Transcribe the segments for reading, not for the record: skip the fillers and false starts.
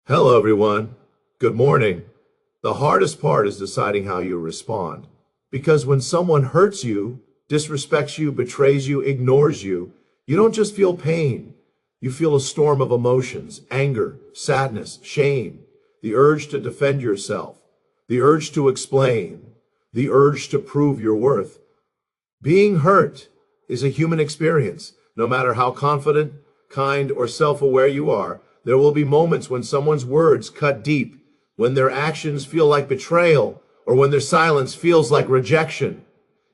Hello, everyone. Good morning. The hardest part is deciding how you respond. Because when someone hurts you, disrespects you, betrays you, ignores you, you don't just feel pain. You feel a storm of emotions, anger, sadness, shame, the urge to defend yourself, the urge to explain, the urge to prove your worth. Being hurt is a human experience. No matter how confident, kind, or self-aware you are, there will be moments when someone's words cut deep, when their actions feel like betrayal, or when their silence feels like rejection.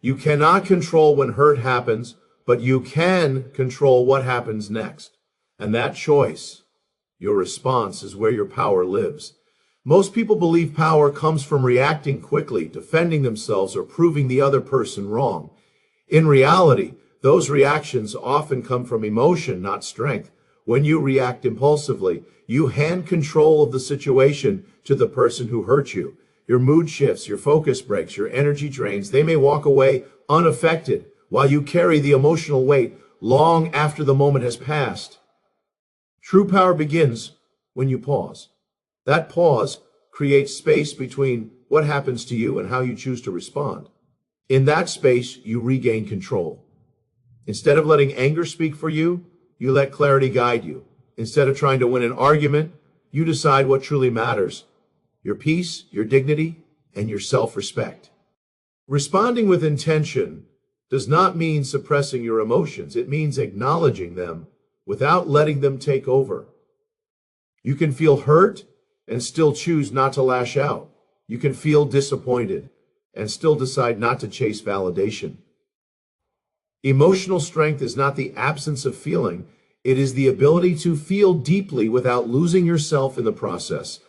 You cannot control when hurt happens, but you can control what happens next. And that choice, your response, is where your power lives. Most people believe power comes from reacting quickly, defending themselves, or proving the other person wrong. In reality, those reactions often come from emotion, not strength. When you react impulsively, you hand control of the situation to the person who hurt you. Your mood shifts, your focus breaks, your energy drains. They may walk away unaffected while you carry the emotional weight long after the moment has passed. True power begins when you pause. That pause creates space between what happens to you and how you choose to respond. In that space, you regain control. Instead of letting anger speak for you, you let clarity guide you. Instead of trying to win an argument, you decide what truly matters: your peace, your dignity, and your self-respect. Responding with intention does not mean suppressing your emotions. It means acknowledging them without letting them take over. You can feel hurt and still choose not to lash out. You can feel disappointed and still decide not to chase validation. Emotional strength is not the absence of feeling. It is the ability to feel deeply without losing yourself in the process.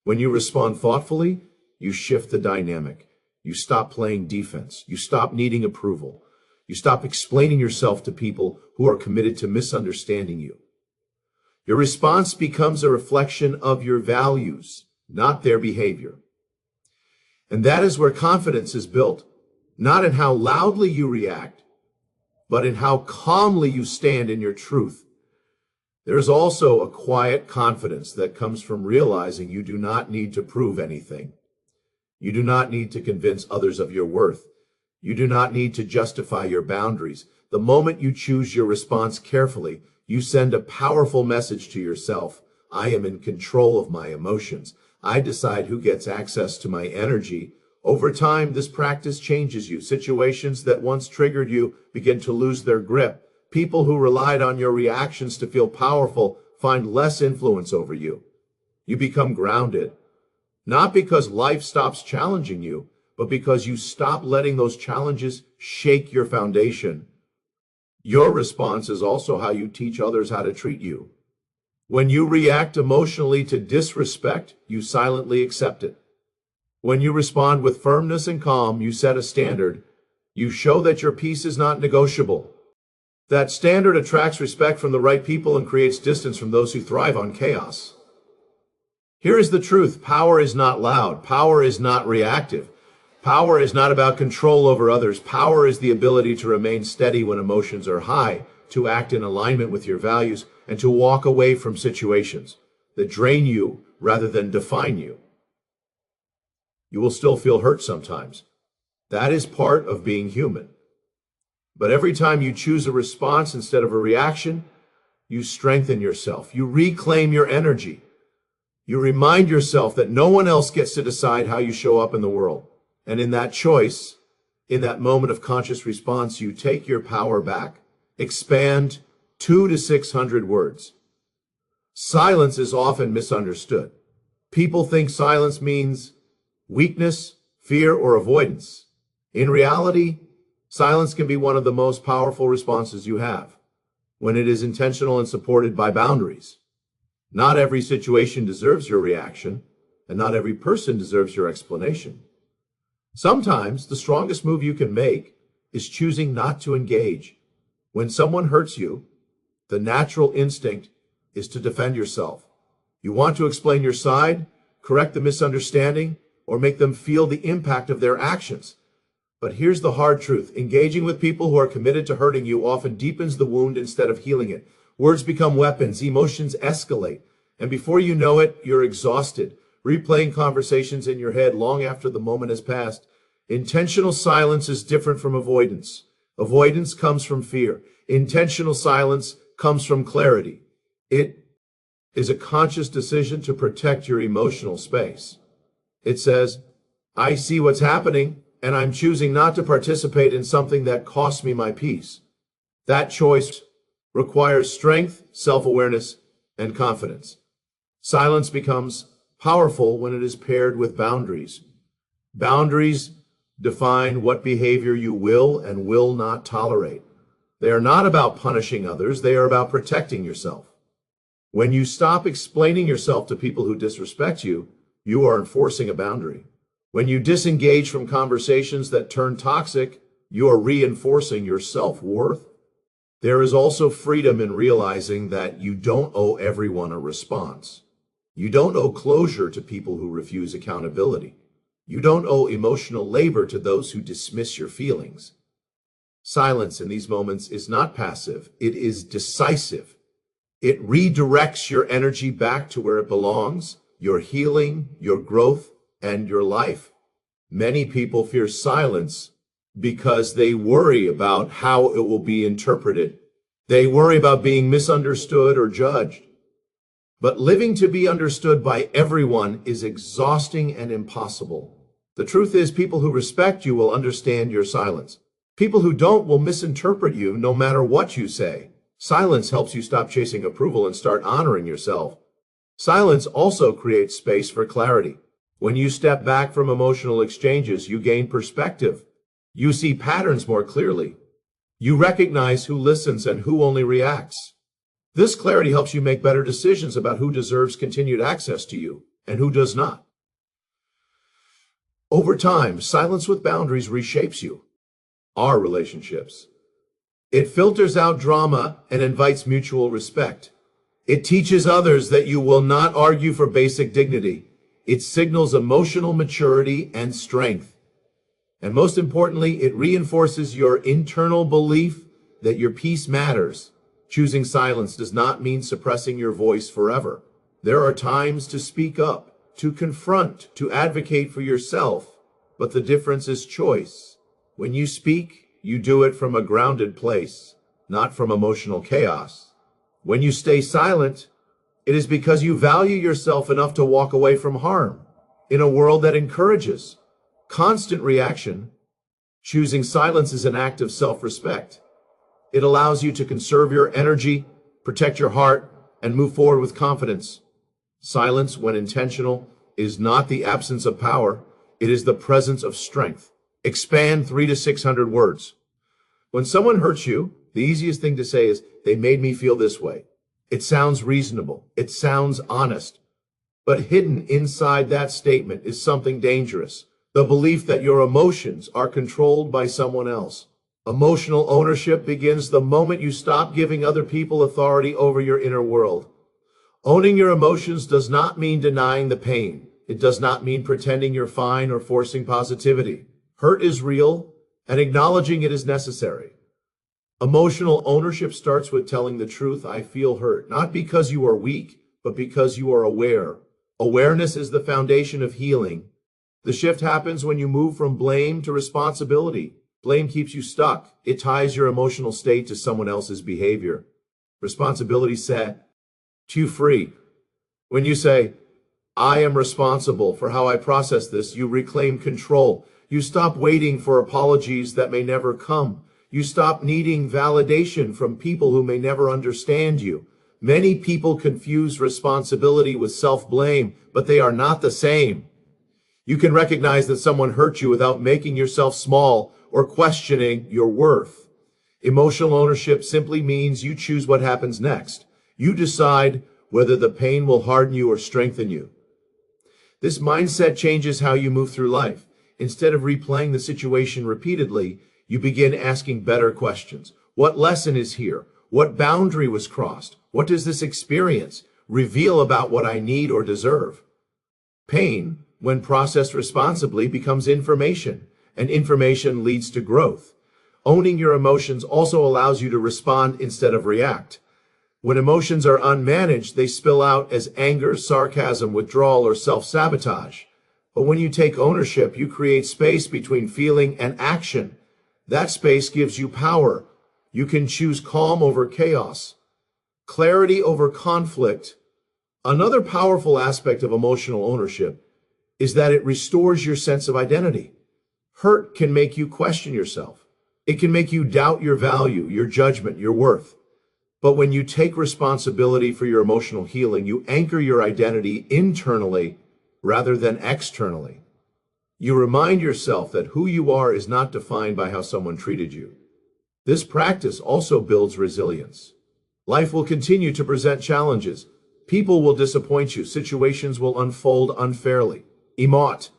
When you respond thoughtfully, you shift the dynamic. You stop playing defense. You stop needing approval. You stop explaining yourself to people who are committed to misunderstanding you. Your response becomes a reflection of your values, not their behavior. And that is where confidence is built, not in how loudly you react, but in how calmly you stand in your truth. There is also a quiet confidence that comes from realizing you do not need to prove anything. You do not need to convince others of your worth. You do not need to justify your boundaries. The moment you choose your response carefully, you send a powerful message to yourself. I am in control of my emotions. I decide who gets access to my energy. Over time, this practice changes you. Situations that once triggered you begin to lose their grip. People who relied on your reactions to feel powerful find less influence over you. You become grounded, not because life stops challenging you, but because you stop letting those challenges shake your foundation. Your response is also how you teach others how to treat you. When you react emotionally to disrespect, you silently accept it. When you respond with firmness and calm, you set a standard. You show that your peace is not negotiable. That standard attracts respect from the right people and creates distance from those who thrive on chaos. Here is the truth. Power is not loud. Power is not reactive. Power is not about control over others. Power is the ability to remain steady when emotions are high, to act in alignment with your values, and to walk away from situations that drain you rather than define you. You will still feel hurt sometimes. That is part of being human. But every time you choose a response instead of a reaction, you strengthen yourself. You reclaim your energy. You remind yourself that no one else gets to decide how you show up in the world. And in that choice, in that moment of conscious response, you take your power back. Expand 200 to 600 words. Silence is often misunderstood. People think silence means weakness, fear, or avoidance. In reality, silence can be one of the most powerful responses you have when it is intentional and supported by boundaries. Not every situation deserves your reaction, and not every person deserves your explanation. Sometimes the strongest move you can make is choosing not to engage. When someone hurts you, the natural instinct is to defend yourself. You want to explain your side, correct the misunderstanding, or make them feel the impact of their actions. But here's the hard truth. Engaging with people who are committed to hurting you often deepens the wound instead of healing it. Words become weapons, emotions escalate, And before you know it, you're exhausted, replaying conversations in your head long after the moment has passed. Intentional silence is different from avoidance. Avoidance comes from fear. Intentional silence comes from clarity. It is a conscious decision to protect your emotional space. It says, I see what's happening, and I'm choosing not to participate in something that costs me my peace. That choice requires strength, self-awareness, and confidence. Silence becomes powerful when it is paired with boundaries. Boundaries define what behavior you will and will not tolerate. They are not about punishing others, they are about protecting yourself. When you stop explaining yourself to people who disrespect you, you are enforcing a boundary. When you disengage from conversations that turn toxic, you are reinforcing your self-worth. There is also freedom in realizing that you don't owe everyone a response. You don't owe closure to people who refuse accountability. You don't owe emotional labor to those who dismiss your feelings. Silence in these moments is not passive, it is decisive. It redirects your energy back to where it belongs, your healing, your growth, and your life. Many people fear silence because they worry about how it will be interpreted. They worry about being misunderstood or judged. But living to be understood by everyone is exhausting and impossible. The truth is, people who respect you will understand your silence. People who don't will misinterpret you no matter what you say. Silence helps you stop chasing approval and start honoring yourself. Silence also creates space for clarity. When you step back from emotional exchanges, you gain perspective. You see patterns more clearly. You recognize who listens and who only reacts. This clarity helps you make better decisions about who deserves continued access to you and who does not. Over time, silence with boundaries reshapes you, our relationships. It filters out drama and invites mutual respect. It teaches others that you will not argue for basic dignity. It signals emotional maturity and strength. And most importantly, it reinforces your internal belief that your peace matters. Choosing silence does not mean suppressing your voice forever. There are times to speak up, to confront, to advocate for yourself, but the difference is choice. When you speak, you do it from a grounded place, not from emotional chaos. When you stay silent, it is because you value yourself enough to walk away from harm. In a world that encourages constant reaction, choosing silence is an act of self-respect. It allows you to conserve your energy, protect your heart, and move forward with confidence. Silence, when intentional, is not the absence of power. It is the presence of strength. Expand 300 to 600 words. When someone hurts you, the easiest thing to say is, they made me feel this way. It sounds reasonable. It sounds honest. But hidden inside that statement is something dangerous. The belief that your emotions are controlled by someone else. Emotional ownership begins the moment you stop giving other people authority over your inner world. Owning your emotions does not mean denying the pain. It does not mean pretending you're fine or forcing positivity. Hurt is real, and acknowledging it is necessary. Emotional ownership starts with telling the truth, I feel hurt, not because you are weak, but because you are aware. Awareness is the foundation of healing. The shift happens when you move from blame to responsibility. Blame keeps you stuck. It ties your emotional state to someone else's behavior. Responsibility sets you free. When you say, I am responsible for how I process this, you reclaim control. You stop waiting for apologies that may never come. You stop needing validation from people who may never understand you. Many people confuse responsibility with self-blame, but they are not the same. You can recognize that someone hurt you without making yourself small or questioning your worth. Emotional ownership simply means you choose what happens next. You decide whether the pain will harden you or strengthen you. This mindset changes how you move through life. Instead of replaying the situation repeatedly, you begin asking better questions. What lesson is here? What boundary was crossed? What does this experience reveal about what I need or deserve? Pain, when processed responsibly, becomes information, and information leads to growth. Owning your emotions also allows you to respond instead of react. When emotions are unmanaged, they spill out as anger, sarcasm, withdrawal, or self-sabotage. But when you take ownership, you create space between feeling and action. That space gives you power. You can choose calm over chaos, clarity over conflict. Another powerful aspect of emotional ownership is that it restores your sense of identity. Hurt can make you question yourself. It can make you doubt your value, your judgment, your worth. But when you take responsibility for your emotional healing, you anchor your identity internally rather than externally. You remind yourself that who you are is not defined by how someone treated you. This practice also builds resilience. Life will continue to present challenges. People will disappoint you. Situations will unfold unfairly. Emotional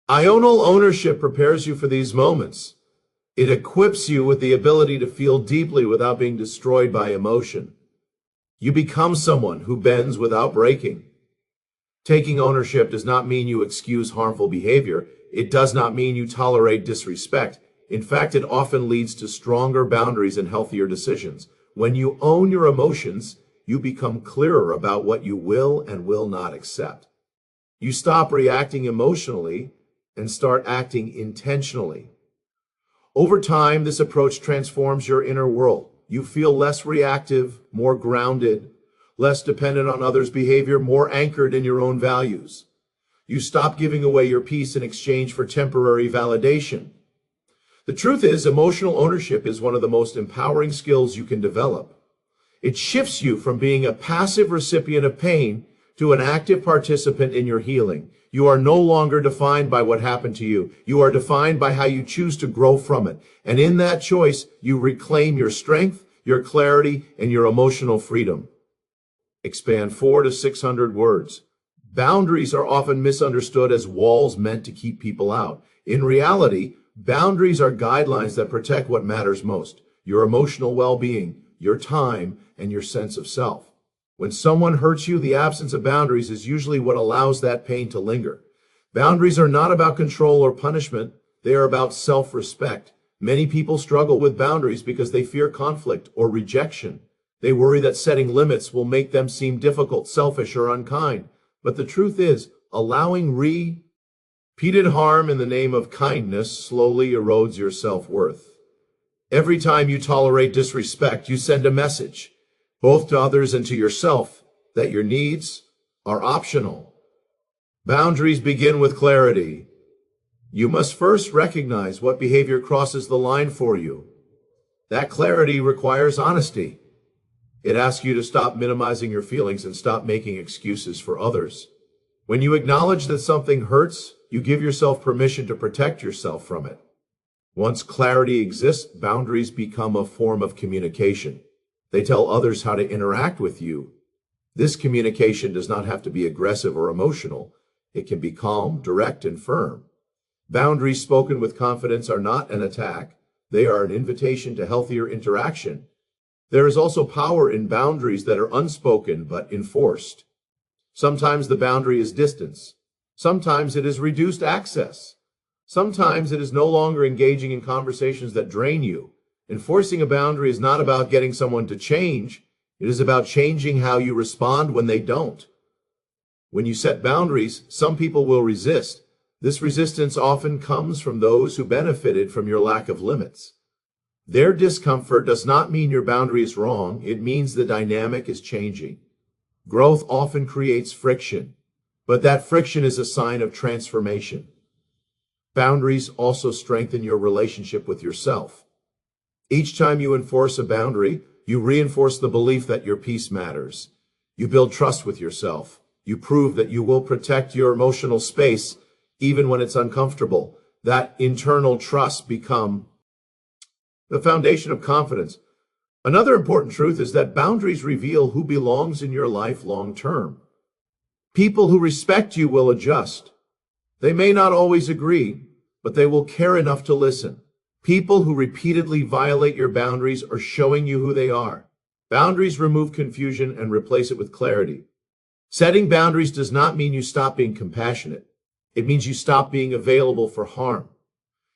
ownership prepares you for these moments. It equips you with the ability to feel deeply without being destroyed by emotion. You become someone who bends without breaking. Taking ownership does not mean you excuse harmful behavior. It does not mean you tolerate disrespect. In fact, it often leads to stronger boundaries and healthier decisions. When you own your emotions, you become clearer about what you will and will not accept. You stop reacting emotionally and start acting intentionally. Over time, this approach transforms your inner world. You feel less reactive, more grounded, less dependent on others' behavior, more anchored in your own values. You stop giving away your peace in exchange for temporary validation. The truth is, emotional ownership is one of the most empowering skills you can develop. It shifts you from being a passive recipient of pain to an active participant in your healing. You are no longer defined by what happened to you. You are defined by how you choose to grow from it. And in that choice, you reclaim your strength, your clarity, and your emotional freedom. Expand 400 to 600 words. Boundaries are often misunderstood as walls meant to keep people out. In reality, boundaries are guidelines that protect what matters most: your emotional well-being, your time, and your sense of self. When someone hurts you, the absence of boundaries is usually what allows that pain to linger. Boundaries are not about control or punishment. They are about self-respect. Many people struggle with boundaries because they fear conflict or rejection. They worry that setting limits will make them seem difficult, selfish, or unkind. But the truth is, allowing repeated harm in the name of kindness slowly erodes your self-worth. Every time you tolerate disrespect, you send a message, both to others and to yourself, that your needs are optional. Boundaries begin with clarity. You must first recognize what behavior crosses the line for you. That clarity requires honesty. It asks you to stop minimizing your feelings and stop making excuses for others. When you acknowledge that something hurts, you give yourself permission to protect yourself from it. Once clarity exists, boundaries become a form of communication. They tell others how to interact with you. This communication does not have to be aggressive or emotional. It can be calm, direct, and firm. Boundaries spoken with confidence are not an attack. They are an invitation to healthier interaction. There is also power in boundaries that are unspoken but enforced. Sometimes the boundary is distance. Sometimes it is reduced access. Sometimes it is no longer engaging in conversations that drain you. Enforcing a boundary is not about getting someone to change. It is about changing how you respond when they don't. When you set boundaries, some people will resist. This resistance often comes from those who benefited from your lack of limits. Their discomfort does not mean your boundary is wrong. It means the dynamic is changing. Growth often creates friction, but that friction is a sign of transformation. Boundaries also strengthen your relationship with yourself. Each time you enforce a boundary, you reinforce the belief that your peace matters. You build trust with yourself. You prove that you will protect your emotional space even when it's uncomfortable. That internal trust becomes the foundation of confidence. Another important truth is that boundaries reveal who belongs in your life long term. People who respect you will adjust. They may not always agree, but they will care enough to listen. People who repeatedly violate your boundaries are showing you who they are. Boundaries remove confusion and replace it with clarity. Setting boundaries does not mean you stop being compassionate. It means you stop being available for harm.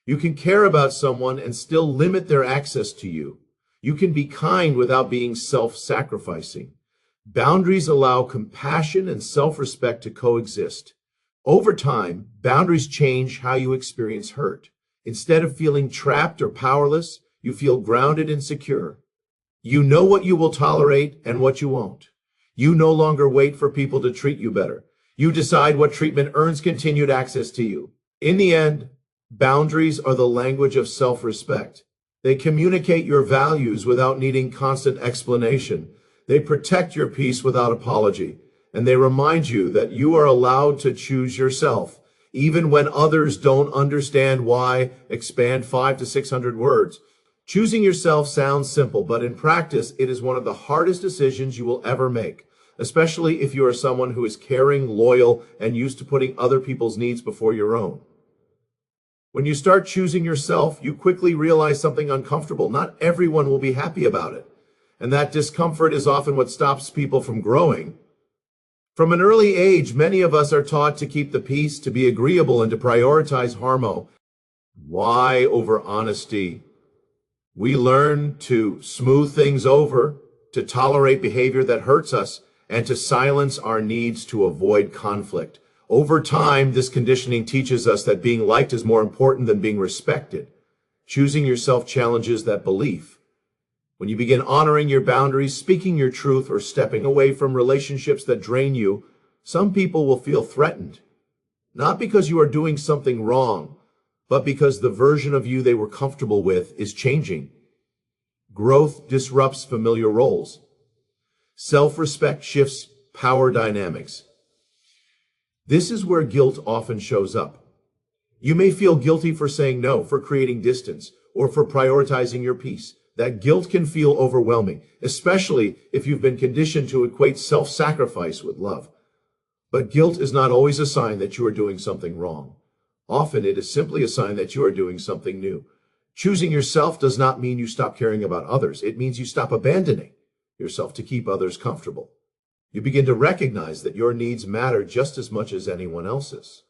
You can care about someone and still limit their access to you. You can be kind without being self-sacrificing. Boundaries allow compassion and self-respect to coexist. Over time, boundaries change how you experience hurt. Instead of feeling trapped or powerless, you feel grounded and secure. You know what you will tolerate and what you won't. You no longer wait for people to treat you better. You decide what treatment earns continued access to you. In the end, boundaries are the language of self-respect. They communicate your values without needing constant explanation. They protect your peace without apology. And they remind you that you are allowed to choose yourself, even when others don't understand why. Expand 500 to 600 words. Choosing yourself sounds simple, but in practice, it is one of the hardest decisions you will ever make, especially if you are someone who is caring, loyal, and used to putting other people's needs before your own. When you start choosing yourself, you quickly realize something uncomfortable. Not everyone will be happy about it. And that discomfort is often what stops people from growing. From an early age, many of us are taught to keep the peace, to be agreeable, and to prioritize harmony. Why over honesty? We learn to smooth things over, to tolerate behavior that hurts us, and to silence our needs to avoid conflict. Over time, this conditioning teaches us that being liked is more important than being respected. Choosing yourself challenges that belief. When you begin honoring your boundaries, speaking your truth, or stepping away from relationships that drain you, some people will feel threatened. Not because you are doing something wrong, but because the version of you they were comfortable with is changing. Growth disrupts familiar roles. Self-respect shifts power dynamics. This is where guilt often shows up. You may feel guilty for saying no, for creating distance, or for prioritizing your peace. That guilt can feel overwhelming, especially if you've been conditioned to equate self-sacrifice with love. But guilt is not always a sign that you are doing something wrong. Often it is simply a sign that you are doing something new. Choosing yourself does not mean you stop caring about others. It means you stop abandoning yourself to keep others comfortable. You begin to recognize that your needs matter just as much as anyone else's.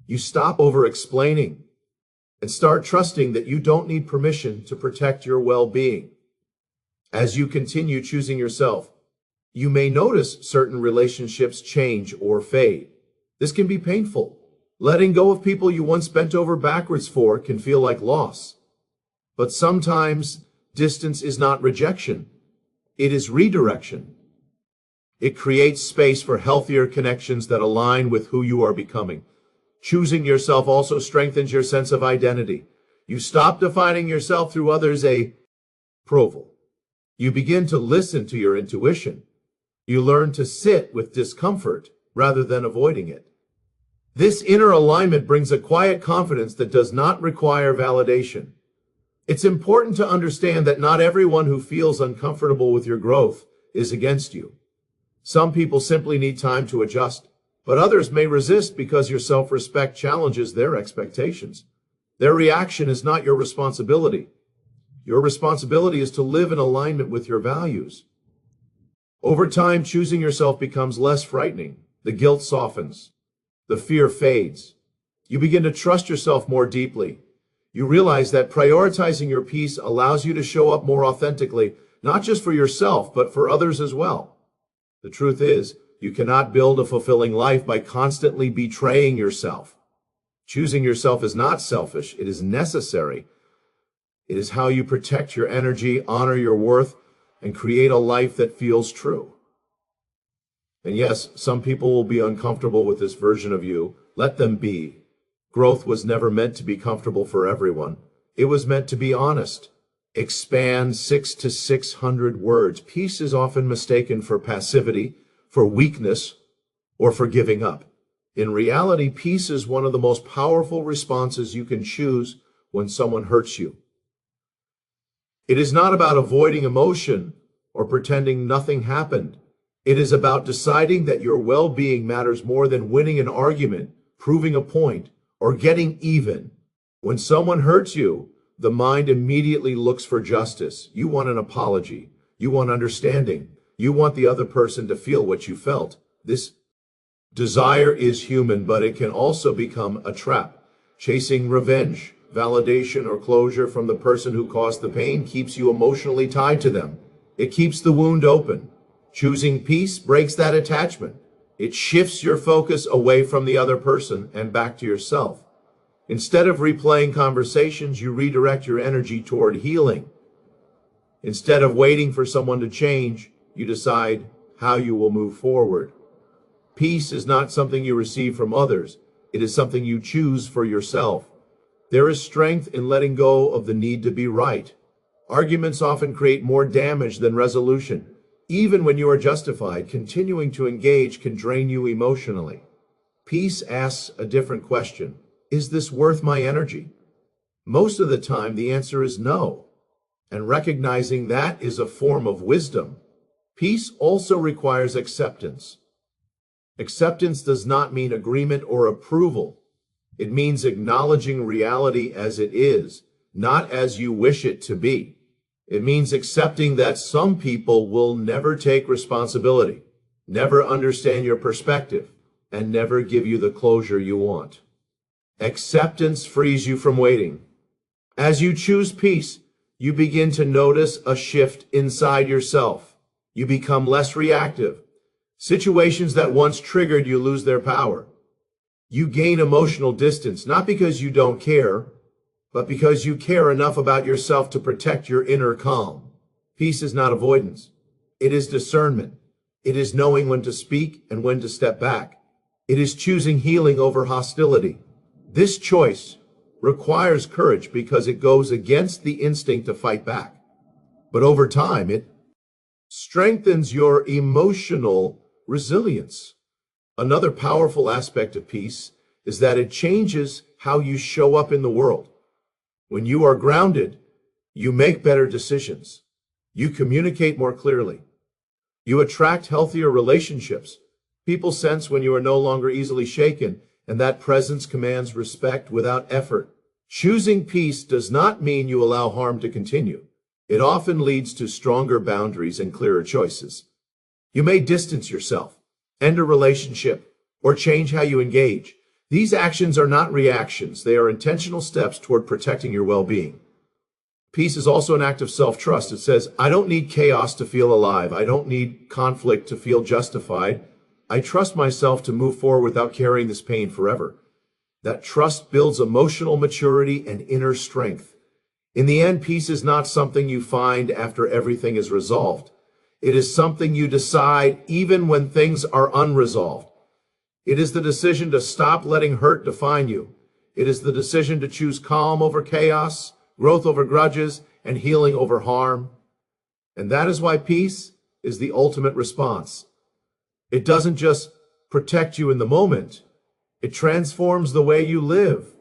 You stop over-explaining and start trusting that you don't need permission to protect your well-being. As you continue choosing yourself, you may notice certain relationships change or fade. This can be painful. Letting go of people you once bent over backwards for can feel like loss. But sometimes distance is not rejection. It is redirection. It creates space for healthier connections that align with who you are becoming. Choosing yourself also strengthens your sense of identity. You stop defining yourself through others' approval. You begin to listen to your intuition. You learn to sit with discomfort rather than avoiding it. This inner alignment brings a quiet confidence that does not require validation. It's important to understand that not everyone who feels uncomfortable with your growth is against you. Some people simply need time to adjust. But others may resist because your self-respect challenges their expectations. Their reaction is not your responsibility. Your responsibility is to live in alignment with your values. Over time, choosing yourself becomes less frightening. The guilt softens. The fear fades. You begin to trust yourself more deeply. You realize that prioritizing your peace allows you to show up more authentically, not just for yourself, but for others as well. The truth is, you cannot build a fulfilling life by constantly betraying yourself. Choosing yourself is not selfish. It is necessary. It is how you protect your energy, honor your worth, and create a life that feels true. And yes, some people will be uncomfortable with this version of you. Let them be. Growth was never meant to be comfortable for everyone. It was meant to be honest. Expand 600 to 600 words. Peace is often mistaken for passivity, for weakness, or for giving up. In reality, peace is one of the most powerful responses you can choose when someone hurts you. It is not about avoiding emotion or pretending nothing happened. It is about deciding that your well-being matters more than winning an argument, proving a point, or getting even. When someone hurts you, the mind immediately looks for justice. You want an apology. You want understanding. You want the other person to feel what you felt. This desire is human, but it can also become a trap. Chasing revenge, validation, or closure from the person who caused the pain keeps you emotionally tied to them. It keeps the wound open. Choosing peace breaks that attachment. It shifts your focus away from the other person and back to yourself. Instead of replaying conversations, you redirect your energy toward healing. Instead of waiting for someone to change, you decide how you will move forward. Peace is not something you receive from others. It is something you choose for yourself. There is strength in letting go of the need to be right. Arguments often create more damage than resolution. Even when you are justified, continuing to engage can drain you emotionally. Peace asks a different question. Is this worth my energy? Most of the time, the answer is no. And recognizing that is a form of wisdom. Peace also requires acceptance. Acceptance does not mean agreement or approval. It means acknowledging reality as it is, not as you wish it to be. It means accepting that some people will never take responsibility, never understand your perspective, and never give you the closure you want. Acceptance frees you from waiting. As you choose peace, you begin to notice a shift inside yourself. You become less reactive. Situations that once triggered you lose their power. You gain emotional distance, not because you don't care, but because you care enough about yourself to protect your inner calm. Peace is not avoidance. It is discernment. It is knowing when to speak and when to step back. It is choosing healing over hostility. This choice requires courage because it goes against the instinct to fight back. But over time, it strengthens your emotional resilience. Another powerful aspect of peace is that it changes how you show up in the world. When you are grounded, you make better decisions. You communicate more clearly. You attract healthier relationships. People sense when you are no longer easily shaken, and that presence commands respect without effort. Choosing peace does not mean you allow harm to continue. It often leads to stronger boundaries and clearer choices. You may distance yourself, end a relationship, or change how you engage. These actions are not reactions. They are intentional steps toward protecting your well-being. Peace is also an act of self-trust. It says, I don't need chaos to feel alive. I don't need conflict to feel justified. I trust myself to move forward without carrying this pain forever. That trust builds emotional maturity and inner strength. In the end, peace is not something you find after everything is resolved. It is something you decide even when things are unresolved. It is the decision to stop letting hurt define you. It is the decision to choose calm over chaos, growth over grudges, and healing over harm. And that is why peace is the ultimate response. It doesn't just protect you in the moment. It transforms the way you live.